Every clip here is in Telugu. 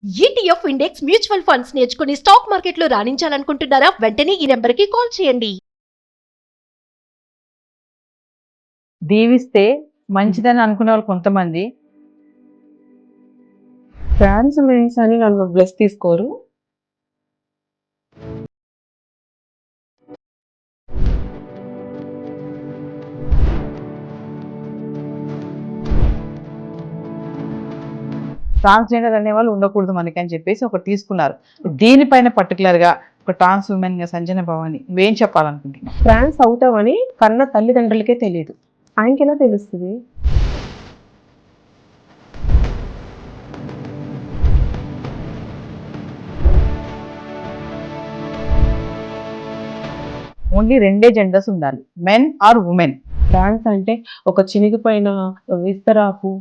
ఈటీఎఫ్ ఇండెక్స్ మ్యూచువల్ ఫండ్స్ నేర్చుకుని స్టాక్ మార్కెట్లో రాణించాలనుకుంటున్నారా? వెంటనే ఈ నెంబర్కి కాల్ చేయండి. దీవిస్తే మంచిదని అనుకునే వాళ్ళు కొంతమంది ట్రాన్స్‌మెంట్స్ అని నన్ను బ్లెస్ తీసుకోరు. ట్రాన్స్‌జెండర్ అనేవాళ్ళు ఉండకూడదు మనకి అని చెప్పేసి ఒకటి తీసుకున్నారు. దీనిపైన పర్టికులర్‌గా ఒక ట్రాన్స్ ఉమెన్‌గా సంజన భవాని నువ్వేం చెప్పాలనుకుంటున్నావు? ట్రాన్స్ అవుతామని కన్న తల్లిదండ్రులకే తెలీదు. ఆయనకెలా తెలుస్తది? ఓన్లీ రెండే జెండర్స్ ఉండాలి, మెన్ ఆర్ ఉమెన్. ట్రాన్స్ అంటే ఒక చినిగిపోయిన విస్తరాకు,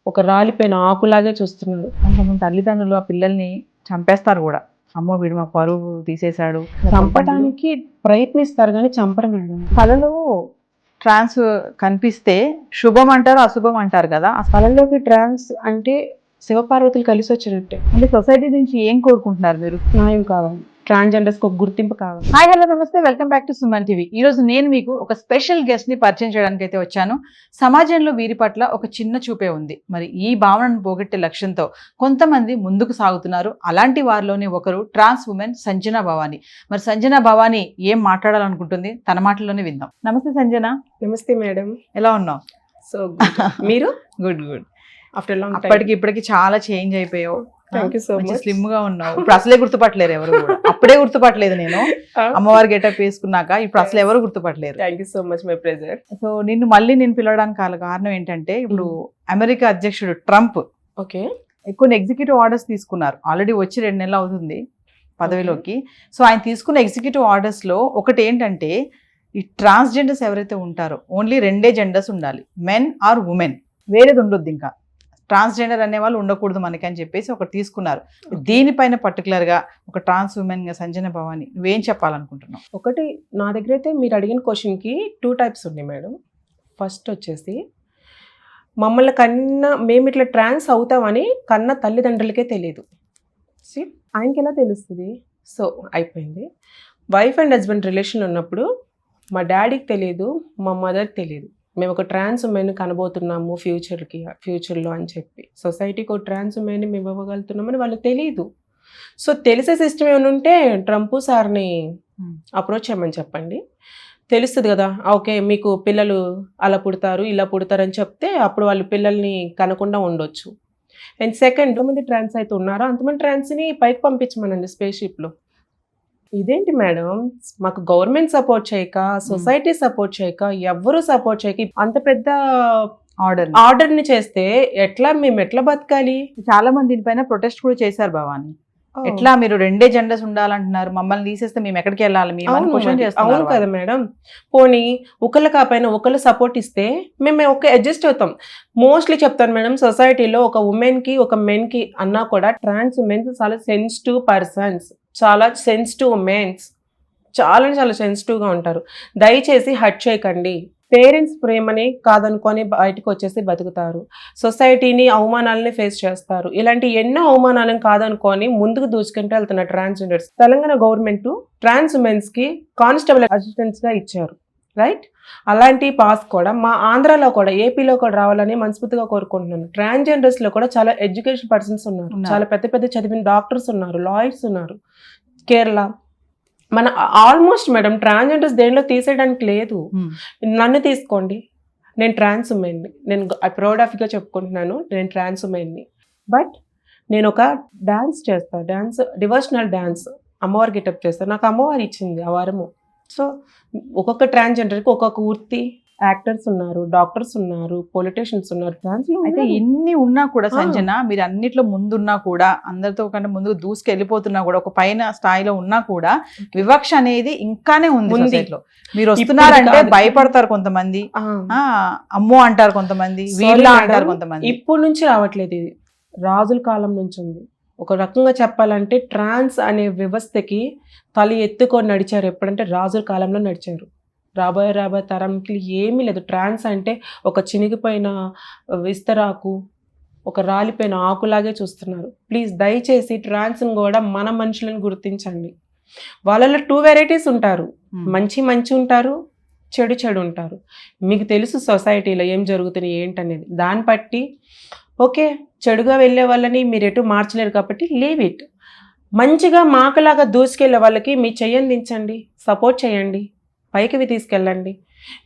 ఒక రాలిపోయిన ఆకులాగే చూస్తున్నారు. కొంతమంది తల్లిదండ్రులు ఆ పిల్లల్ని చంపేస్తారు కూడా. అమ్మో వీడు మా పరువు తీసేశాడు. చంపడానికి ప్రయత్నిస్తారు కానీ చంపరు మేడం. కళలో ట్రాన్స్ కనిపిస్తే శుభం అంటారు, అశుభం అంటారు కదా. కళలోకి ట్రాన్స్ అంటే శివపార్వతులు కలిసి వచ్చినట్టే. అంటే సొసైటీ నుంచి ఏం కోరుకుంటున్నారు మీరు? న్యాయం కావాలి, ట్రాన్స్జెండర్స్కి ఒక గుర్తింపు కావాలి. హాయ్ హలో నమస్తే, welcome back to Suman TV. ఈ రోజు నేను మీకు ఒక స్పెషల్ గెస్ట్ ని పరిచయం చేయడానికి అయితే వచ్చాను. సమాజంలో వీరి పట్ల ఒక చిన్న చూపే ఉంది. మరి ఈ భావనను పోగొట్టే లక్ష్యంతో కొంతమంది ముందుకు సాగుతున్నారు. అలాంటి వారిలోనే ఒకరు ట్రాన్స్ ఉమెన్ సంజన భవాని. మరి సంజన భవాని ఏం మాట్లాడాలనుకుంటుంది తన మాటల్లోనే విందాం. నమస్తే సంజన. నమస్తే మేడం. ఎలా ఉన్నావు? సో మీరు? Good good. ఆఫ్టర్ లాంగ్ అప్పటికి ఇప్పటికి చాలా చేంజ్ అయిపోయావు. Thank you so much. Slim గా ఉన్నావు. ఇప్పుడు అసలే గుర్తుపట్టలేరు ఎవరు కూడా. అప్పుడే గుర్తుపట్టలేదు నేను, అమ్మవారి గెటప్ వేసుకున్నాక ఇప్పుడు అసలు ఎవరు గుర్తుపట్టలేరు. Thank you so much my pleasure. So నేను పిలవడానికి కారణం ఏంటంటే, ఇప్పుడు అమెరికా అధ్యక్షుడు ట్రంప్ ఓకే, కొన్ని ఎగ్జిక్యూటివ్ ఆర్డర్స్ తీసుకున్నారు. ఆల్రెడీ వచ్చి 2 నెలలు అవుతుంది పదవిలోకి. సో ఆయన తీసుకున్న ఎగ్జిక్యూటివ్ ఆర్డర్స్ లో ఒకటి ఏంటంటే, ఈ ట్రాన్స్జెండర్స్ ఎవరైతే ఉంటారో ఓన్లీ రెండే జెండర్స్ ఉండాలి, మెన్ ఆర్ ఉమెన్. వేరేది ఉండొద్దు, ఇంకా ట్రాన్స్జెండర్ అనే వాళ్ళు ఉండకూడదు మనకి అని చెప్పేసి ఒకటి తీసుకున్నారు. దీనిపైన పర్టికులర్గా ఒక ట్రాన్స్ ఉమెన్గా సంజన భవాని నువ్వేం చెప్పాలనుకుంటున్నావు? ఒకటి, నా దగ్గర అయితే మీరు అడిగిన క్వశ్చన్కి 2 టైప్స్ ఉన్నాయి మేడం. ఫస్ట్ వచ్చేసి మమ్మల్ని మేము ఇట్లా ట్రాన్స్ అవుతామని కన్న తల్లిదండ్రులకే తెలియదు. ఆయనకి ఎలా తెలుస్తుంది? సో అయిపోయింది. వైఫ్ అండ్ హస్బెండ్ రిలేషన్ ఉన్నప్పుడు మా డాడీకి తెలియదు, మా మదర్కి తెలియదు. మేము ఒక ట్రాన్స్ ఉమెన్ కనబోతున్నాము ఫ్యూచర్లో అని చెప్పి సొసైటీకి ఒక ట్రాన్స్ ఉమెన్ మేము ఇవ్వగలుగుతున్నామని వాళ్ళకి తెలియదు. సో తెలిసే సిస్టమ్ ఏమైనా ఉంటే ట్రంప్ సార్ని అప్రోచ్ చేయమని చెప్పండి, తెలుస్తుంది కదా. ఓకే, మీకు పిల్లలు అలా పుడతారు ఇలా పుడతారని చెప్తే అప్పుడు వాళ్ళు పిల్లల్ని కనకుండా ఉండొచ్చు. అండ్ సెకండ్, ఎంతమంది ట్రాన్స్ అయితే ఉన్నారో అంతమంది ట్రాన్స్ని పైకి పంపించమనండి స్పేస్షిప్లో. ఇదేంటి మేడం, మాకు గవర్నమెంట్ సపోర్ట్ చేయక, సొసైటీ సపోర్ట్ చేయక, ఎవ్వరూ సపోర్ట్ చేయక అంత పెద్ద ఆర్డర్ని చేస్తే మేము ఎట్లా బతకాలి? చాలా మంది దీనిపైన ప్రొటెస్ట్ కూడా చేశారు భవాని. ఎట్లా మీరు రెండే జెండర్స్ ఉండాలంటున్నారు, మమ్మల్ని తీసేస్తే మేము ఎక్కడికి వెళ్ళాలి? అవును కదా మేడం. పోనీ ఒకళ్ళు కాకపోయినా ఒకళ్ళు సపోర్ట్ ఇస్తే మేము అడ్జస్ట్ అవుతాం. మోస్ట్లీ చెప్తాను మేడం, సొసైటీలో ఒక ఉమెన్కి ఒక మెన్కి అన్నా కూడా ట్రాన్స్ ఉమెన్స్ చాలా సెన్సిటివ్ పర్సన్స్, చాలా సెన్సిటివ్ ఉమెన్స్, చాలా చాలా సెన్సిటివ్గా ఉంటారు. దయచేసి హర్ట్ చేయకండి. పేరెంట్స్ ప్రేమని కాదనుకొని బయటకు వచ్చేసి బతుకుతారు, సొసైటీని అవమానాలని ఫేస్ చేస్తారు. ఇలాంటి ఎన్నో అవమానాలను కాదనుకొని ముందుకు దూసుకుంటూ వెళ్తున్నారు ట్రాన్స్జెండర్స్. తెలంగాణ గవర్నమెంట్ ట్రాన్స్ ఉమెన్స్కి కానిస్టేబుల్ అసిస్టెంట్స్గా ఇచ్చారు, రైట్? అలాంటి పాస్ కూడా మా ఆంధ్రాలో కూడా, ఏపీలో కూడా రావాలని మనస్ఫూర్తిగా కోరుకుంటున్నాను. ట్రాన్స్జెండర్స్లో కూడా చాలా ఎడ్యుకేషన్ పర్సన్స్ ఉన్నారు, చాలా పెద్ద పెద్ద చదివిన డాక్టర్స్ ఉన్నారు, లాయర్స్ ఉన్నారు. కేరళ మన ఆల్మోస్ట్ మేడం ట్రాన్స్జెండర్స్ దేనిలో తీసేయడానికి లేదు. నన్ను తీసుకోండి, నేను ట్రాన్స్ ఉమెన్ని, నేను ప్రౌడ్ ఆఫ్గా చెప్పుకుంటున్నాను, నేను ట్రాన్స్ ఉమెన్ని. బట్ నేను ఒక డ్యాన్స్ చేస్తాను, డివోషనల్ డ్యాన్స్, అమ్మవారి గెటప్ చేస్తాను. నాకు అమ్మవారు ఇచ్చింది ఆ వారము. సో ఒక్కొక్క ట్రాన్స్జెండర్కి ఒక్కొక్క వృత్తి, యాక్టర్స్ ఉన్నారు, డాక్టర్స్ ఉన్నారు, పొలిటీషియన్స్ ఉన్నారు. అయితే ఇన్ని ఉన్నా కూడా సంజన, మీరు అన్నిట్లో ముందున్నా కూడా, అందరితో కంటే ముందుకు దూసుకెళ్ళిపోతున్నా కూడా, ఒక పైన స్థాయిలో ఉన్నా కూడా వివక్ష అనేది ఇంకానే ఉంది. మీరు వస్తున్నారంటే భయపడతారు కొంతమంది, అమ్మో అంటారు కొంతమంది, వీళ్ళ అంటారు కొంతమంది. ఇప్పుడు నుంచి రావట్లేదు, ఇది రాజుల కాలం నుంచి ఉంది. ఒక రకంగా చెప్పాలంటే ట్రాన్స్ అనే వ్యవస్థకి తల ఎత్తుకొని నడిచారు ఎప్పుడంటే రాజుల కాలంలో నడిచారు. రాబోయే తరంకి ఏమీ లేదు. ట్రాన్స్ అంటే ఒక చినిగిపోయిన విస్తరాకు, ఒక రాలిపోయిన ఆకులాగే చూస్తున్నారు. ప్లీజ్ దయచేసి ట్రాన్స్ని కూడా మన మనుషులను గుర్తించండి. వాళ్ళలో 2 వెరైటీస్ ఉంటారు, మంచి ఉంటారు, చెడు ఉంటారు. మీకు తెలుసు సొసైటీలో ఏం జరుగుతుంది ఏంటనేది. దాన్ని బట్టి ఓకే, చెడుగా వెళ్ళే వాళ్ళని మీరు ఎటు మార్చలేరు కాబట్టి లీవ్ ఇట్. మంచిగా మాకలాగా దూసుకెళ్ళే వాళ్ళకి మీ చెయ్యందించండి, సపోర్ట్ చేయండి, పైకి తీసుకెళ్ళండి.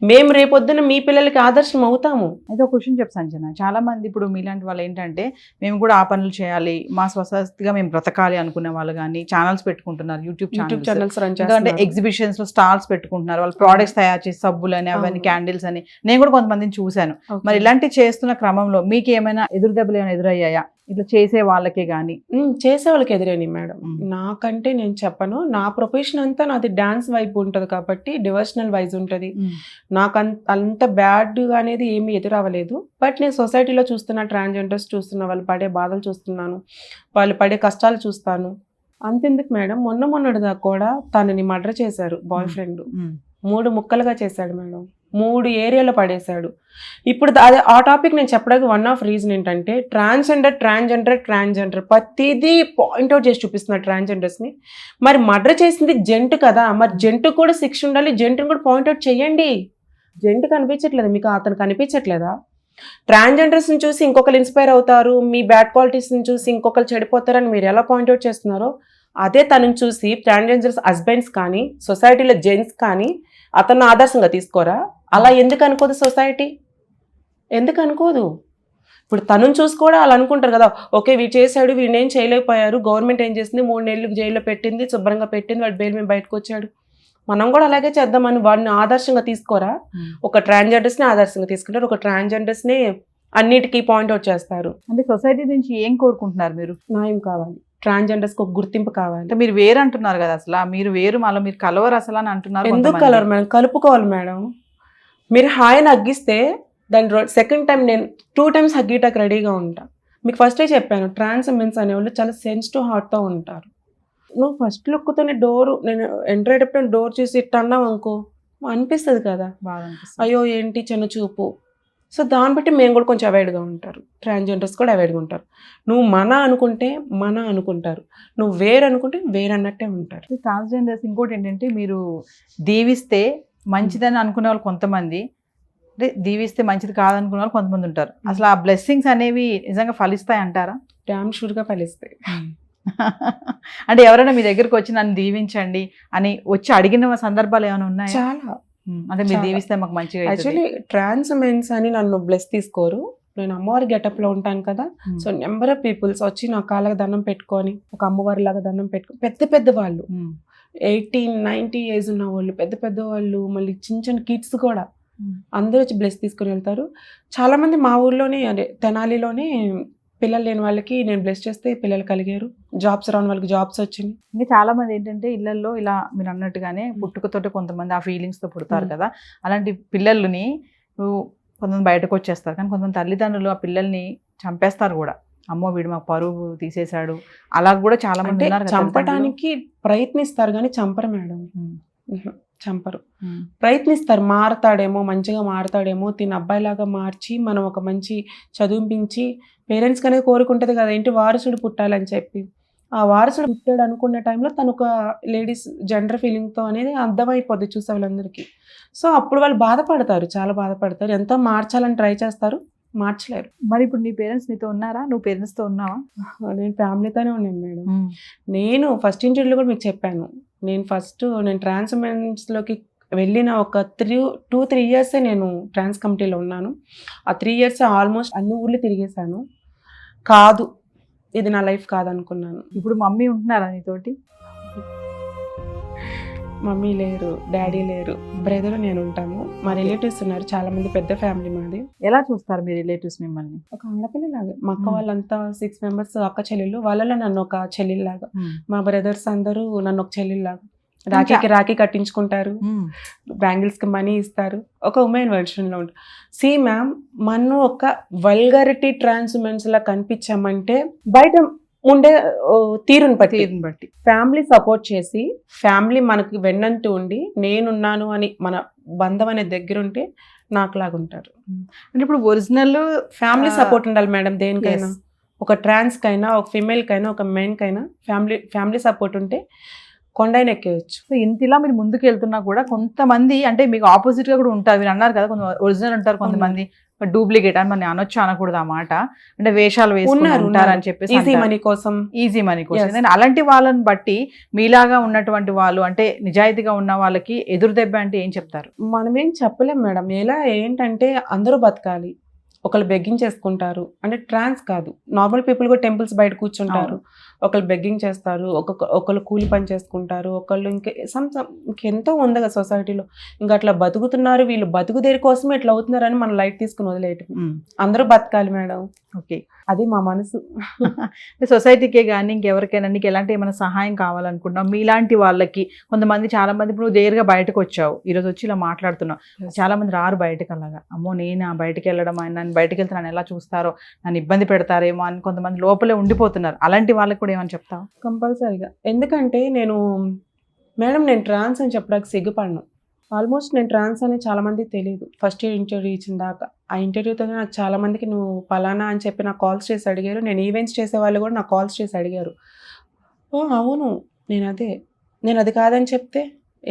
మేము రేపొద్దున మీ పిల్లలకి ఆదర్శం అవుతాము. అయితే ఒక క్వశ్చన్ చెప్పు సంజన, చాలా మంది ఇప్పుడు మీలాంటి వాళ్ళు ఏంటంటే మేము కూడా ఆ పనులు చేయాలి, మా స్వస్థగా మేము బ్రతకాలి అనుకునే వాళ్ళు కానీ ఛానల్స్ పెట్టుకుంటున్నారు, యూట్యూబ్ ఛానల్స్ రన్ చేస్తున్నారు, ఎగ్జిబిషన్స్ లో స్టాల్స్ పెట్టుకుంటున్నారు, వాళ్ళు ప్రోడక్ట్స్ తయారు చేసి సబ్బులు అని అవన్నీ క్యాండిల్స్ అని నేను కూడా కొంతమందిని చూశాను. మరి ఇలాంటివి చేస్తున్న క్రమంలో మీకు ఏమైనా ఎదురు దెబ్బలు ఏమైనా ఎదురయ్యాయా ఇట్లా చేసే వాళ్ళకే కానీ? చేసే వాళ్ళకి ఎదురేని మేడం, నాకంటే నేను చెప్పను. నా ప్రొఫెషన్ అంతా నాది డాన్స్ వైపు ఉంటుంది కాబట్టి డివోషనల్ వైజ్ ఉంటుంది. నాకు అంత బ్యాడ్ అనేది ఏమీ ఎదురవ్వలేదు. బట్ నేను సొసైటీలో చూస్తున్న ట్రాన్స్జెండర్స్ చూస్తున్నా, వాళ్ళు పడే బాధలు చూస్తున్నాను, వాళ్ళు పడే కష్టాలు చూస్తాను. అంతెందుకు మేడం, మొన్నటి దాకా కూడా తనని మర్డర్ చేశారు బాయ్ ఫ్రెండ్. 3 ముక్కలుగా చేశాడు మేడం, 3 ఏరియాలో పడేశాడు. ఇప్పుడు ఆ టాపిక్ నేను చెప్పడానికి వన్ ఆఫ్ రీజన్ ఏంటంటే ట్రాన్స్జెండర్ ప్రతిదీ పాయింట్అవుట్ చేసి చూపిస్తున్నారు ట్రాన్స్జెండర్స్ని. మరి మర్డర్ చేసింది జెంట్ కదా, మరి జెంట్ కూడా శిక్ష ఉండాలి, జెంట్ని కూడా పాయింట్అవుట్ చేయండి. జెంట్ కనిపించట్లేదు మీకు, అతను కనిపించట్లేదా? ట్రాన్స్జెండర్స్ని చూసి ఇంకొకరు ఇన్స్పైర్ అవుతారు, మీ బ్యాడ్ క్వాలిటీస్ని చూసి ఇంకొకరు చెడిపోతారని మీరు ఎలా పాయింట్అవుట్ చేస్తున్నారో, అదే తనని చూసి ట్రాన్స్జెండర్స్ హస్బెండ్స్ కానీ సొసైటీలో జెంట్స్ కానీ అతను ఆదర్శంగా తీసుకోరా? అలా ఎందుకు అనుకోదు సొసైటీ? ఎందుకు అనుకోదు? ఇప్పుడు తనను చూసి కూడా అలా అనుకుంటారు కదా, ఓకే వీడు చేశాడు, వీడిని ఏం చేయలేకపోయారు, గవర్నమెంట్ ఏం చేసింది, 3 నెలలు జైల్లో పెట్టింది, శుభ్రంగా పెట్టింది, వాడు బెయిల్ మీద బయటకు వచ్చాడు, మనం కూడా అలాగే చేద్దామని వాడిని ఆదర్శంగా తీసుకోరా? ఒక ట్రాన్స్జెండర్స్ని ఆదర్శంగా తీసుకుంటారు, ఒక ట్రాన్స్జెండర్స్ని అన్నిటికీ పాయింట్అవుట్ చేస్తారు. అంటే సొసైటీ నుంచి ఏం కోరుకుంటున్నారు మీరు? న్యాయం కావాలి, ట్రాన్స్జెండర్స్కి ఒక గుర్తింపు కావాలి. అంటే మీరు వేరు అంటున్నారు కదా, అసలు మీరు వేరు, మళ్ళీ మీరు కలవరు అసలు అని అంటున్నారు. ఎందుకు కలవరు మేడం? కలుపుకోవాలి మేడం. మీరు హాయిని హగ్గిస్తే దాని సెకండ్ టైం నేను 2 times హగ్గీటాకి రెడీగా ఉంటా. మీకు ఫస్టే చెప్పాను, ట్రాన్స్ మెన్స్ అనేవాళ్ళు చాలా సెన్సిటివ్ హార్ట్తో ఉంటారు. నువ్వు ఫస్ట్ లుక్తోనే నేను ఎంటర్ అయ్యేటప్పుడు డోర్ చూసి ఇట్ట అన్నావు అనుకో, అనిపిస్తుంది కదా బాగా అనిపిస్తుంది, అయ్యో ఏంటి చిన్న చూపు. సో దాన్ని బట్టి మేము కూడా కొంచెం అవాయిడ్గా ఉంటారు, ట్రాన్స్జెండర్స్ కూడా అవాయిడ్గా ఉంటారు. నువ్వు మన అనుకుంటే మన అనుకుంటారు, నువ్వు వేరు అనుకుంటే వేరు అన్నట్టే ఉంటారు. ట్రాన్స్జెండర్స్ ఇంకోటి ఏంటంటే మీరు దీవిస్తే మంచిదని అనుకునే వాళ్ళు కొంతమంది, అంటే దీవిస్తే మంచిది కాదనుకునే వాళ్ళు కొంతమంది ఉంటారు. అసలు ఆ బ్లెస్సింగ్స్ అనేవి నిజంగా ఫలిస్తాయి అంటారా? డ్యామ్ షూర్గా ఫలిస్తాయి. అంటే ఎవరైనా మీ దగ్గరకు వచ్చి నన్ను దీవించండి అని వచ్చి అడిగిన సందర్భాలు ఏమైనా ఉన్నాయా? చాలా. అంటే మీరు దీవిస్తే మాకు మంచిగా. యాక్చువల్లీ ట్రాన్స్ మెన్స్ అని నన్ను బ్లెస్ తీసుకోరు, నేను అమ్మవారి గెటప్లో ఉంటాను కదా. సో నెంబర్ ఆఫ్ పీపుల్స్ వచ్చి నా కాళ్ళకి దండం పెట్టుకొని, ఒక అమ్మవారి లాగా దండం పెట్టుకొని, పెద్ద వాళ్ళు 18-90 ఏజ్ ఉన్న వాళ్ళు, పెద్ద వాళ్ళు, మళ్ళీ చిన్న కిడ్స్ కూడా అందరూ వచ్చి బ్లెస్ తీసుకొని వెళ్తారు. చాలామంది మా ఊర్లోనే, అదే తెనాలిలోనే పిల్లలు లేని వాళ్ళకి నేను బ్లెస్ చేస్తే పిల్లలు కలిగారు, జాబ్స్ రాని వాళ్ళకి జాబ్స్ వచ్చింది. ఇంకా చాలా మంది ఏంటంటే ఇళ్లలో ఇలా మీరు అన్నట్టుగానే పుట్టుకతోటి కొంతమంది ఆ ఫీలింగ్స్తో పుడతారు కదా, అలాంటి పిల్లల్ని కొంతమంది బయటకు వచ్చేస్తారు, కానీ కొంతమంది తల్లిదండ్రులు ఆ పిల్లల్ని చంపేస్తారు కూడా. అమ్మో వీడు మాకు పరువు తీసేశాడు, అలా కూడా చాలా మంది ఉన్నారు. చంపడానికి ప్రయత్నిస్తారు కానీ చంపరు మేడం, చంపరు. ప్రయత్నిస్తారు, మారతాడేమో, మంచిగా మారతాడేమో, తిన అబ్బాయిలాగా మార్చి మనం ఒక మంచి చదివించి, పేరెంట్స్కి అనేది కోరుకుంటుంది కదా ఏంటి వారసుడు పుట్టాలని చెప్పి. ఆ వారసుడు పుట్టాడు అనుకునే టైంలో తను ఒక లేడీస్ జెండర్ ఫీలింగ్తో అనేది అర్థమైపోద్ది చూసే వాళ్ళందరికీ. సో అప్పుడు వాళ్ళు బాధపడతారు, చాలా బాధపడతారు, ఎంతో మార్చాలని ట్రై చేస్తారు, మార్చలేరు. మరి ఇప్పుడు నీ పేరెంట్స్ నీతో ఉన్నారా? నువ్వు పేరెంట్స్తో ఉన్నావా? నేను ఫ్యామిలీతోనే ఉన్నాను మేడం. నేను ఫస్ట్ ఇంటర్వ్యూలో కూడా మీకు చెప్పాను, నేను ట్రాన్స్ మెన్స్లోకి వెళ్ళిన ఒక 2-3 years నేను ట్రాన్స్ కమిటీలో ఉన్నాను. ఆ 3 years ఆల్మోస్ట్ అన్ని ఊర్లు తిరిగేశాను. కాదు, ఇది నా లైఫ్ కాదనుకున్నాను. ఇప్పుడు మమ్మీ ఉంటున్నారా నీతోటి? మమ్మీ లేరు, డాడీ లేరు, బ్రదర్ నేను ఉంటాము. మా రిలేటివ్స్ ఉన్నారు చాలా మంది, పెద్ద ఫ్యామిలీ మాది. ఎలా చూస్తారు మీ రిలేటివ్స్ మిమ్మల్ని? ఒక ఆడపిల్లలాగా. మా అక్క వాళ్ళంతా 6 members అక్క చెల్లెళ్ళు, వాళ్ళలో నన్ను ఒక చెల్లెల్లాగా, మా బ్రదర్స్ అందరూ నన్ను ఒక చెల్లెల్లాగా. రాఖీ కట్టించుకుంటారు, బ్యాంగిల్స్కి మనీ ఇస్తారు, ఒక ఉమెన్ వెర్షన్లో ఉంటారు. సి మ్యామ్, మనం ఒక వల్గారిటీ ట్రాన్స్ ఉమెన్స్ లా కనిపించామంటే బయట ఉండే తీరుని బట్టి తీరుని బట్టి. ఫ్యామిలీ సపోర్ట్ చేసి ఫ్యామిలీ మనకి వెన్నంటూ ఉండి నేనున్నాను అని మన బంధం అనే దగ్గర ఉంటే నాకు లాగుంటారు. అంటే ఇప్పుడు ఒరిజినల్ ఫ్యామిలీ సపోర్ట్ ఉండాలి మేడం దేనికైనా. ఒక ట్రాన్స్ కైనా ఒక ఫిమేల్ కైనా ఒక మెన్ కైనా ఫ్యామిలీ సపోర్ట్ ఉంటే కొండైనా ఎక్కేయచ్చు. సో ఇంతలా మీరు ముందుకు వెళ్తున్నా కూడా కొంతమంది అంటే మీకు ఆపోజిట్ గా కూడా ఉంటారు. మీరు అన్నారు కదా కొంత ఒరిజినల్ ఉంటారు, కొంతమంది డూప్లికేట్ అని మనం అనొచ్చు అనకూడదు ఆ మాట. అంటే వేషాలు వేసుకుంటారు అని చెప్పేసి ఈజీ మనీ కోసం. ఈజీ మనీ కోసం. అలాంటి వాళ్ళని బట్టి మీలాగా ఉన్నటువంటి వాళ్ళు అంటే నిజాయితీగా ఉన్న వాళ్ళకి ఎదురు దెబ్బ అంటే ఏం చెప్తారు? మనం ఏం చెప్పలేం మేడం. ఎలా ఏంటంటే అందరూ బతకాలి. ఒకళ్ళు బెగ్గింగ్ చేసుకుంటారు అంటే ట్రాన్స్ కాదు, నార్మల్ పీపుల్ కూడా టెంపుల్స్ బయట కూర్చుంటారు. ఒకళ్ళు బెగ్గింగ్ చేస్తారు, ఒకళ్ళు కూలి పని చేసుకుంటారు, ఒకళ్ళు ఇంకెంతో ఉంది కదా సొసైటీలో. ఇంకా అట్లా బతుకుతున్నారు. వీళ్ళు బతుకుదేరి కోసమే ఇట్లా అవుతున్నారని మనం లైట్ తీసుకుని వదిలేయటం. అందరూ బతకాలి మేడం. ఓకే, అది మా మనసు. సొసైటీకే కానీ ఇంకెవరికైనా నీకు ఎలాంటి ఏమైనా సహాయం కావాలనుకుంటున్నావు? మీలాంటి వాళ్ళకి కొంతమంది చాలా మంది ఇప్పుడు నేరుగా బయటకు వచ్చావు, ఈరోజు వచ్చి ఇలా మాట్లాడుతున్నావు. చాలా మంది రారు బయటకు. అలాగా అమ్మో నేను బయటకు వెళ్ళడం, ఆయన నన్ను బయటకు వెళ్తే నన్ను ఎలా చూస్తారో, నన్ను ఇబ్బంది పెడతారేమో అని కొంతమంది లోపలే ఉండిపోతున్నారు. అలాంటి వాళ్ళకి కూడా ఏమని చెప్తావు? కంపల్సరీగా. ఎందుకంటే మేడం నేను ట్రాన్స్ అని చెప్పడానికి సిగ్గుపడను. ఆల్మోస్ట్ నేను ట్రాన్స్ అని చాలా మందికి తెలియదు. ఫస్ట్ ఇయర్ ఇంటర్వ్యూ ఇచ్చిన దాకా. ఆ ఇంటర్వ్యూతోనే నాకు చాలా మందికి నువ్వు పలానా అని చెప్పి నాకు కాల్స్ చేసి అడిగారు. నేను ఈవెంట్స్ చేసే వాళ్ళు కూడా నాకు కాల్స్ చేసి అడిగారు. అవును నేను అది కాదని చెప్తే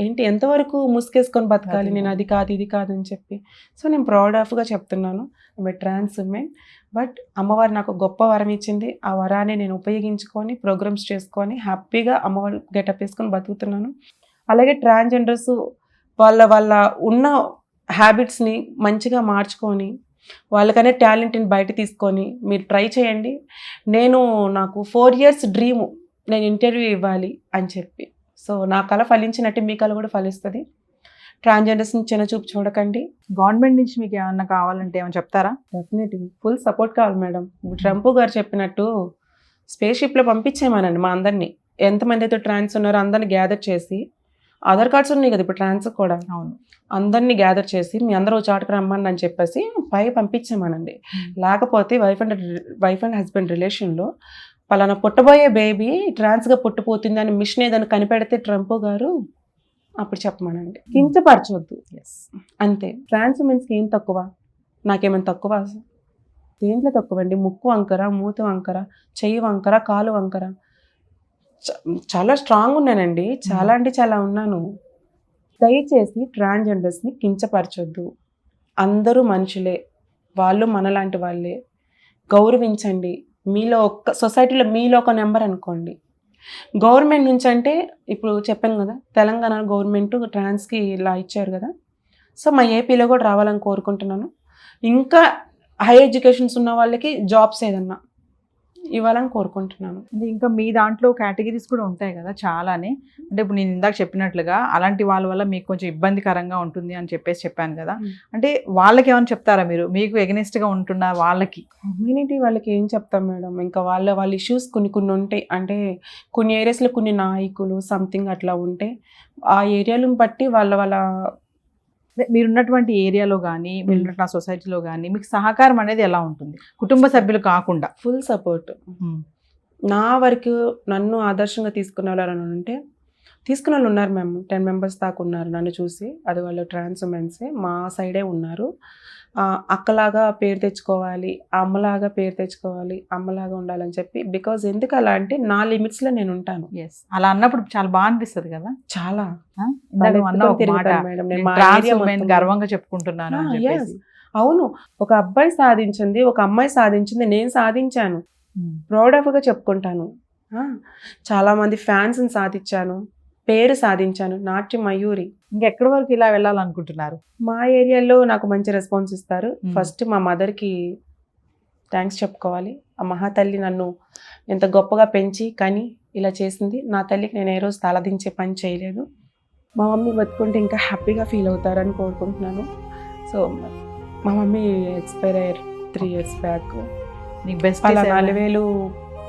ఏంటి, ఎంతవరకు ముసుకేసుకొని బతకాలి, నేను అది కాదు ఇది కాదని చెప్పి. సో నేను ప్రౌడ్ ఆఫ్గా చెప్తున్నాను, ట్రాన్స్ ఉమెన్. బట్ అమ్మవారు నాకు గొప్ప వరం ఇచ్చింది. ఆ వరాన్ని నేను ఉపయోగించుకొని ప్రోగ్రామ్స్ చేసుకొని హ్యాపీగా అమ్మవారు గెటప్ వేసుకొని బతుకుతున్నాను. అలాగే ట్రాన్స్జెండర్స్ వాళ్ళ ఉన్న హ్యాబిట్స్ని మంచిగా మార్చుకొని వాళ్ళకనే టాలెంట్ని బయట తీసుకొని మీరు ట్రై చేయండి. నాకు 4 years డ్రీము నేను ఇంటర్వ్యూ ఇవ్వాలి అని చెప్పి. సో నా కళ ఫలించినట్టు మీ కళ కూడా ఫలిస్తుంది. ట్రాన్స్జెండర్స్ని చిన్న చూపు చూడకండి. గవర్నమెంట్ నుంచి మీకు ఏమన్నా కావాలంటే ఏమైనా చెప్తారా? డెఫినెట్లీ ఫుల్ సపోర్ట్ కావాలి మేడం. ట్రంప్ గారు చెప్పినట్టు స్పేస్ షిప్లో పంపించేమానండి మా అందరినీ. ఎంతమంది అయితే ట్రాన్స్ ఉన్నారో అందరినీ గ్యాదర్ చేసి, ఆధార్ కార్డ్స్ ఉన్నాయి కదా ఇప్పుడు ట్రాన్స్ కూడా, అవును, అందరినీ గ్యాదర్ చేసి మీ అందరూ చాటుకు రమ్మని అని చెప్పేసి పైకి పంపించామనండి. లేకపోతే వైఫ్ అండ్ హస్బెండ్ రిలేషన్లో పలానా పుట్టబోయే బేబీ ట్రాన్స్గా పుట్టిపోతుంది అని మిషన్ ఏదైనా కనిపెడితే ట్రంప్ గారు అప్పుడు చెప్పమనండి. కించపరచవద్దు. అంతే. ట్రాన్స్ ఉమెన్స్కి ఏం తక్కువ? నాకేమైనా తక్కువ? దేంట్లో తక్కువ అండి? ముక్కు వంకర, మూతి వంకర, చెయ్యి వంకర, కాలు వంకర, చాలా స్ట్రాంగ్ ఉన్నానండి. చాలా అంటే చాలా ఉన్నాను. దయచేసి ట్రాన్స్జెండర్స్ని కించపరచొద్దు. అందరూ మనుషులే, వాళ్ళు మనలాంటి వాళ్ళే. గౌరవించండి. సొసైటీలో మీలో ఒక నెంబర్ అనుకోండి. గవర్నమెంట్ నుంచి అంటే ఇప్పుడు చెప్పాను కదా, తెలంగాణ గవర్నమెంట్ ట్రాన్స్కి ఇలా ఇచ్చారు కదా. సో మా ఏపీలో కూడా రావాలని కోరుకుంటున్నాను. ఇంకా హై ఎడ్యుకేషన్స్ ఉన్న వాళ్ళకి జాబ్స్ ఏదన్నా ఇవ్వాలని కోరుకుంటున్నాను. అంటే ఇంకా మీ దాంట్లో కేటగిరీస్ కూడా ఉంటాయి కదా చాలానే. అంటే ఇప్పుడు నేను ఇందాక చెప్పినట్లుగా అలాంటి వాళ్ళ వల్ల మీకు కొంచెం ఇబ్బందికరంగా ఉంటుంది అని చెప్పాను కదా. అంటే వాళ్ళకి ఏమైనా చెప్తారా మీరు? మీకు ఎగనెస్ట్గా ఉంటున్న వాళ్ళకి, కమ్యూనిటీ వాళ్ళకి ఏం చెప్తాం మేడం? ఇంకా వాళ్ళ ఇష్యూస్ కొన్ని ఉంటాయి. అంటే కొన్ని ఏరియాస్లో కొన్ని నాయకులు సంథింగ్ అట్లా ఉంటే ఆ ఏరియాలను బట్టి వాళ్ళ మీరున్నటువంటి ఏరియాలో కానీ మీరున్న సొసైటీలో కానీ మీకు సహకారం అనేది ఎలా ఉంటుంది? కుటుంబ సభ్యులు కాకుండా ఫుల్ సపోర్ట్. నా వరకు నన్ను ఆదర్శంగా తీసుకునే వాళ్ళు ఉంటే తీసుకున్న వాళ్ళు ఉన్నారు. మేము 10 members దాకా ఉన్నారు నన్ను చూసి. అది వాళ్ళు ట్రాన్స్ ఉమెన్సే, మా సైడే ఉన్నారు. అక్కలాగా పేరు తెచ్చుకోవాలి, అమ్మలాగా పేరు తెచ్చుకోవాలి, అమ్మలాగా ఉండాలని చెప్పి. బికాజ్ ఎందుకు అలా అంటే నా లిమిట్స్లో నేను ఉంటాను. అలా అన్నప్పుడు చాలా బాగా అనిపిస్తుంది కదా. చాలా గర్వంగా చెప్పుకుంటున్నాను. అవును, ఒక అబ్బాయి సాధించింది, ఒక అమ్మాయి సాధించింది, నేను సాధించాను. ప్రౌడ్ ఆఫ్గా చెప్పుకుంటాను. చాలా మంది ఫ్యాన్స్ని సాధించాను, పేరు సాధించాను. నాట్య మయూరి. ఇంకెక్కడి వరకు ఇలా వెళ్ళాలనుకుంటున్నారు? మా ఏరియాలో నాకు మంచి రెస్పాన్స్ ఇస్తారు. ఫస్ట్ మా మదర్కి థ్యాంక్స్ చెప్పుకోవాలి. ఆ మహాతల్లి నన్ను ఎంత గొప్పగా పెంచి కానీ ఇలా చేసింది. నా తల్లికి నేను ఏ రోజు తలదించే పని చేయలేదు. మా మమ్మీ బతుకుంటే ఇంకా హ్యాపీగా ఫీల్ అవుతారని కోరుకుంటున్నాను. సో మా మమ్మీ ఎక్స్పైర్ అయ్యారు 3 years బ్యాక్. నీకు బెస్ట్ 4,000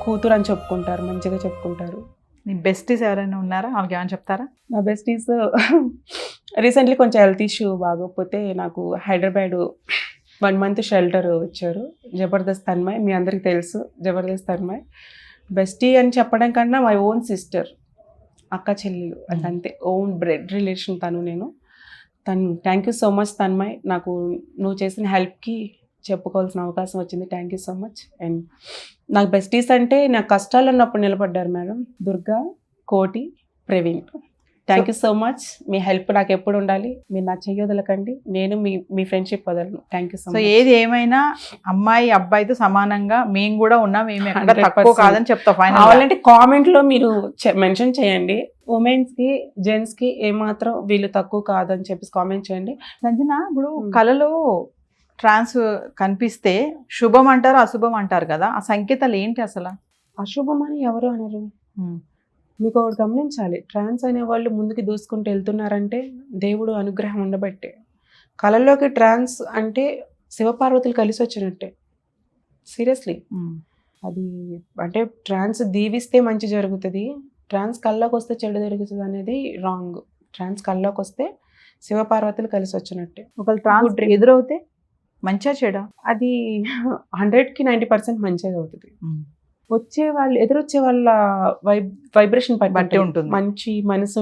కూతురు అని చెప్పుకుంటారు, మంచిగా చెప్పుకుంటారు. నీ బెస్టీస్ ఎవరైనా ఉన్నారా? వాళ్ళకి ఏమైనా చెప్తారా? నా బెస్టీస్ రీసెంట్లీ కొంచెం హెల్త్ ఇష్యూ బాగోకపోతే నాకు హైదరాబాద్ 1 month షెల్టర్ వచ్చారు. జబర్దస్త్ తన్మయ్, మీ అందరికీ తెలుసు జబర్దస్త్ తన్మయ్. బెస్టీ అని చెప్పడం కన్నా మై ఓన్ సిస్టర్, అక్క చెల్లెలు అంతే, ఓన్ బ్లడ్ రిలేషన్ తను. Thank you so much Tanmay, నాకు నువ్వు చేసిన హెల్ప్కి చెప్పుకోవాల్సిన అవకాశం వచ్చింది. Thank you so much. And నాకు బెస్టీస్ అంటే నాకు కష్టాలు ఉన్నప్పుడు నిలబడ్డారు మేడం, దుర్గా, కోటి, Praveen. Thank you so much. Me help నాకు ఎప్పుడు ఉండాలి, మీరు నా చెయ్యొదలకండి, నేను మీ ఫ్రెండ్షిప్ వదలను. Thank you so so much. ఏది ఏమైనా అమ్మాయి అబ్బాయితో సమానంగా మేము కూడా ఉన్నాం, మేము ఎక్కడ 100% తక్కువ కాదని చెప్తా ఫైనల్. కావాలంటే కామెంట్లో మీరు మెన్షన్ చేయండి, ఉమెన్స్కి జెంట్స్కి ఏమాత్రం వీళ్ళు తక్కువ కాదని చెప్పేసి కామెంట్ చేయండి. సంజన, ఇప్పుడు కళలో ట్రాన్స్ కనిపిస్తే శుభం అంటారు, అశుభం అంటారు కదా, ఆ సంకేతాలు ఏంటి అసలు? అశుభం అని ఎవరు అనరు. మీకు ఒకటి గమనించాలి, ట్రాన్స్ అనే వాళ్ళు ముందుకు దూసుకుంటూ వెళ్తున్నారంటే దేవుడు అనుగ్రహం ఉండబట్టే. కళలోకి ట్రాన్స్ అంటే శివపార్వతులు కలిసి వచ్చినట్టే, సీరియస్లీ. అది అంటే ట్రాన్స్ దీవిస్తే మంచి జరుగుతుంది, ట్రాన్స్ కళ్ళలోకి వస్తే చెడు జరుగుతుంది అనేది రాంగ్. ట్రాన్స్ కళ్ళలోకి వస్తే శివపార్వతులు కలిసి వచ్చినట్టే. ఒకళ్ళు ట్రాన్స్ ఎదురవుతే మంచిగా చెడా? అది 100కి 90% మంచిగా అవుతుంది. వచ్చే వాళ్ళు ఎదురొచ్చే వాళ్ళ వైబ్రేషన్ బట్టి ఉంటుంది. మంచి మనసు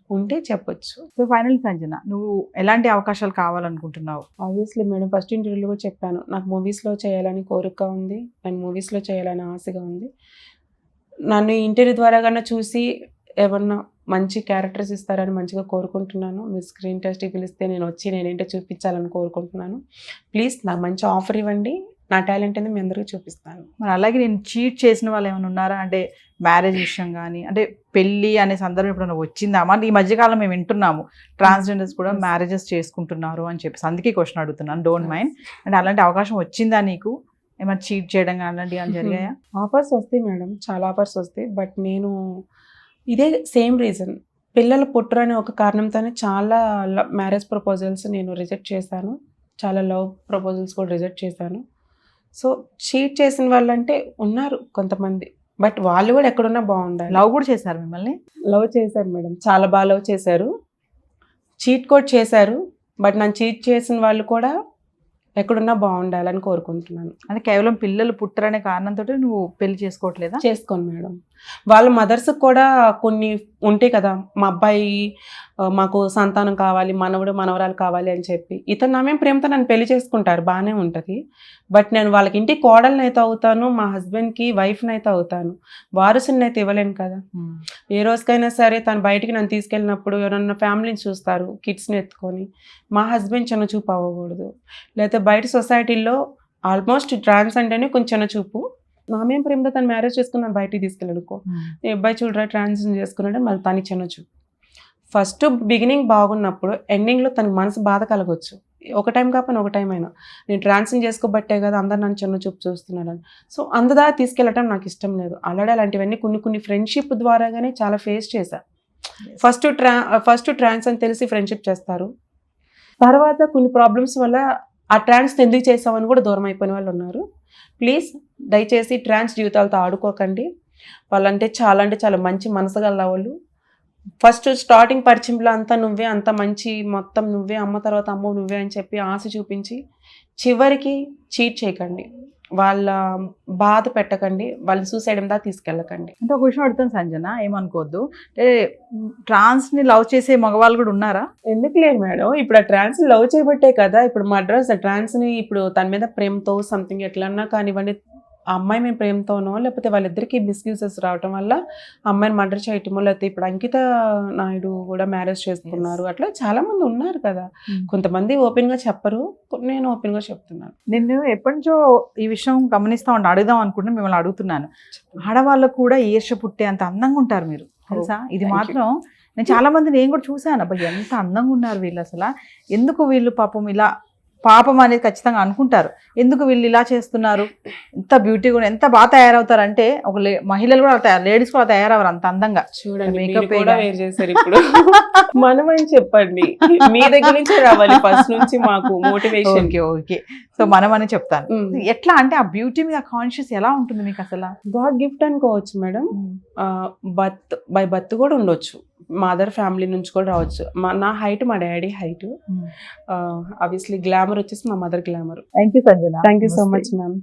ఉంటే చెప్పొచ్చు. సో ఫైనల్ సంజన, నువ్వు ఎలాంటి అవకాశాలు కావాలనుకుంటున్నావు? ఆబ్వియస్లీ మేడం, ఫస్ట్ ఇంటర్వ్యూలో కూడా చెప్పాను, నాకు మూవీస్లో చేయాలని కోరిక ఉంది అండ్ మూవీస్లో చేయాలని ఆశగా ఉంది. నన్ను ఇంటర్వ్యూ ద్వారా కన్నా చూసి ఏమన్నా మంచి క్యారెక్టర్స్ ఇస్తారని మంచిగా కోరుకుంటున్నాను. మీరు స్క్రీన్ టెస్ట్కి పిలిస్తే నేను వచ్చి నేనేంటో చూపించాలని కోరుకుంటున్నాను. ప్లీజ్ నాకు మంచి ఆఫర్ ఇవ్వండి, నా టాలెంట్ అనేది మీ అందరికీ చూపిస్తాను. మరి అలాగే నేను చీట్ చేసిన వాళ్ళు ఏమైనా ఉన్నారా? అంటే మ్యారేజ్ విషయం కానీ, అంటే పెళ్ళి అనే సందర్భం ఎప్పుడైనా వచ్చిందా? మరి ఈ మధ్యకాలం మేము వింటున్నాము ట్రాన్స్జెండర్స్ కూడా మ్యారేజెస్ చేసుకుంటున్నారు అని చెప్పేసి, అందుకే క్వశ్చన్ అడుగుతున్నాను, డోంట్ మైండ్. అంటే అలాంటి అవకాశం వచ్చిందా నీకు? ఏమైనా చీట్ చేయడం కానీ అలాంటివి అని జరిగాయా? ఆఫర్స్ వస్తాయి మేడం, చాలా ఆఫర్స్ వస్తాయి. బట్ నేను ఇదే సేమ్ రీజన్, పిల్లలు పుట్టరు అనే ఒక కారణంతోనే చాలా మ్యారేజ్ ప్రపోజల్స్ నేను రిజెక్ట్ చేశాను, చాలా లవ్ ప్రపోజల్స్ కూడా రిజెక్ట్ చేశాను. సో చీట్ చేసిన వాళ్ళంటే ఉన్నారు కొంతమంది, బట్ వాళ్ళు కూడా ఎక్కడున్నా బాగుండాలి. లవ్ కూడా చేశారు మిమ్మల్ని? లవ్ చేశారు మేడం, చాలా బాగా లవ్ చేశారు, చీట్ కూడా చేశారు. బట్ నన్ను చీట్ చేసిన వాళ్ళు కూడా ఎక్కడున్నా బాగుండాలని కోరుకుంటున్నాను. అంటే కేవలం పిల్లలు పుట్టరనే కారణంతో నువ్వు పెళ్లి చేసుకోవట్లేదా? చేసుకోను మేడం, వాళ్ళ మదర్స్కి కూడా కొన్ని ఉంటాయి కదా, మా అబ్బాయి మాకు సంతానం కావాలి, మనవడు మనవరాలు కావాలి అని చెప్పి ఇతను నా మేము ప్రేమతో నన్ను పెళ్లి చేసుకుంటారు, బాగానే ఉంటుంది. బట్ నేను వాళ్ళకి ఇంటికి కోడల్ని అయితే అవుతాను, మా హస్బెండ్కి వైఫ్ని అయితే అవుతాను, వారసుని అయితే ఇవ్వలేను కదా. ఏ రోజుకైనా సరే తను బయటికి నన్ను తీసుకెళ్ళినప్పుడు ఎవరన్నా ఫ్యామిలీని చూస్తారు కిడ్స్ని ఎత్తుకొని, మా హస్బెండ్ చిన్న చూపు అవ్వకూడదు. లేకపోతే బయట సొసైటీలో ఆల్మోస్ట్ ట్రాన్స్ అంటేనే కొంచెం చిన్న చూపు. నా మేము ప్రేమతో తను మ్యారేజ్ చేసుకుని నన్ను బయటికి తీసుకెళ్ళడుకో, ఈ అబ్బాయి చూడరా ట్రాన్స్జెండర్ చేసుకున్నాడే, మళ్ళీ తను చిన్న చూపు. ఫస్ట్ బిగినింగ్ బాగున్నప్పుడు ఎండింగ్లో తనకు మనసు బాధ కలగొచ్చు, ఒక టైం కాకపోయినా ఒక టైం అయినా నేను ట్రాన్స్ని చేసుకోబట్టే కదా అందరు నన్ను చిన్న చూపు చూస్తున్నాడని. సో అందదా తీసుకెళ్ళటం నాకు ఇష్టం లేదు. ఆల్రెడీ అలాంటివన్నీ కొన్ని ఫ్రెండ్షిప్ ద్వారాగానే చాలా ఫేస్ చేశా. ఫస్ట్ ట్రాన్స్ అని తెలిసి ఫ్రెండ్షిప్ చేస్తారు, తర్వాత కొన్ని ప్రాబ్లమ్స్ వల్ల ఆ ట్రాన్స్ ఎందుకు చేసామని కూడా దూరం అయిపోయిన వాళ్ళు ఉన్నారు. ప్లీజ్ దయచేసి ట్రాన్స్ జీవితాలతో ఆడుకోకండి. వాళ్ళంటే చాలా మంచి మనసు గల వాళ్ళు. ఫస్ట్ స్టార్టింగ్ పరిచయంలో అంతా నువ్వే, అంత మంచి మొత్తం నువ్వే, అమ్మ తర్వాత అమ్మ నువ్వే అని చెప్పి ఆశ చూపించి చివరికి చీట్ చేయకండి, వాళ్ళ బాధ పెట్టకండి, వాళ్ళని సూసైడ్ దాకా తీసుకెళ్ళకండి. అంటే ఒక విషయం అడుగుతాను సంజన, ఏమనుకోవద్దు, అంటే ట్రాన్స్ని లవ్ చేసే మగవాళ్ళు కూడా ఉన్నారా? ఎందుకు లేదు మేడం, ఇప్పుడు ఆ ట్రాన్స్ లవ్ చేయబట్టే కదా ఇప్పుడు మద్రాస్ ఆ ట్రాన్స్ని ఇప్పుడు తన మీద ప్రేమతో సంథింగ్ ఎట్లన్నా కానివ్వండి, ఆ అమ్మాయి మేము ప్రేమతోనో లేకపోతే వాళ్ళిద్దరికీ మిస్యూజెస్ రావటం వల్ల అమ్మాయిని మర్డర్ చేయటమో, లేకపోతే ఇప్పుడు అంకిత నాయుడు కూడా మ్యారేజ్ చేసుకున్నారు, అట్లా చాలా మంది ఉన్నారు కదా. కొంతమంది ఓపెన్గా చెప్పరు, నేను ఓపెన్గా చెప్తున్నాను. నేను ఎప్పటి నుంచో ఈ విషయం గమనిస్తా ఉండి అడుగుదాం అనుకుంటున్నా, మిమ్మల్ని అడుగుతున్నాను. ఆడవాళ్ళకు కూడా ఈర్ష్య పుట్టే అంత అందంగా ఉంటారు మీరు, తెలుసా? ఇది మాత్రం నేను చాలా మంది నేను కూడా చూసాను, అబ్బాయి ఎంత అందంగా ఉన్నారు వీళ్ళు, అసలు ఎందుకు వీళ్ళు పాపం ఇలా, పాపం అనేది ఖచ్చితంగా అనుకుంటారు, ఎందుకు వీళ్ళు ఇలా చేస్తున్నారు, ఎంత బ్యూటీ కూడా ఎంత బాగా తయారవుతారంటే, ఒక మహిళలు కూడా లేడీస్ కూడా తయారవరు అంత అందంగా. చూడండి మేకప్ కూడా వేరు చేశారు ఇప్పుడు. మనమని చెప్పండి, మీ దగ్గర నుంచే రావాలి ఫస్ట్ నుంచి మాకు మోటివేషన్. ఓకే, సో మనమని చెప్తాను. ఎట్లా అంటే ఆ బ్యూటీ మీద కాన్షియస్ ఎలా ఉంటుంది మీకు అసలు? గాడ్ గిఫ్ట్ అనుకోవచ్చు మేడం, బై బర్త్ కూడా ఉండొచ్చు, మదర్ ఫ్యామిలీ నుంచి కూడా రావచ్చు. నా హైట్ మా డాడీ హైట్, ఆబ్వియస్లీ గ్లామర్ వచ్చేసి మా mother glamour. Thank you Sanjana. Thank you so much ma'am.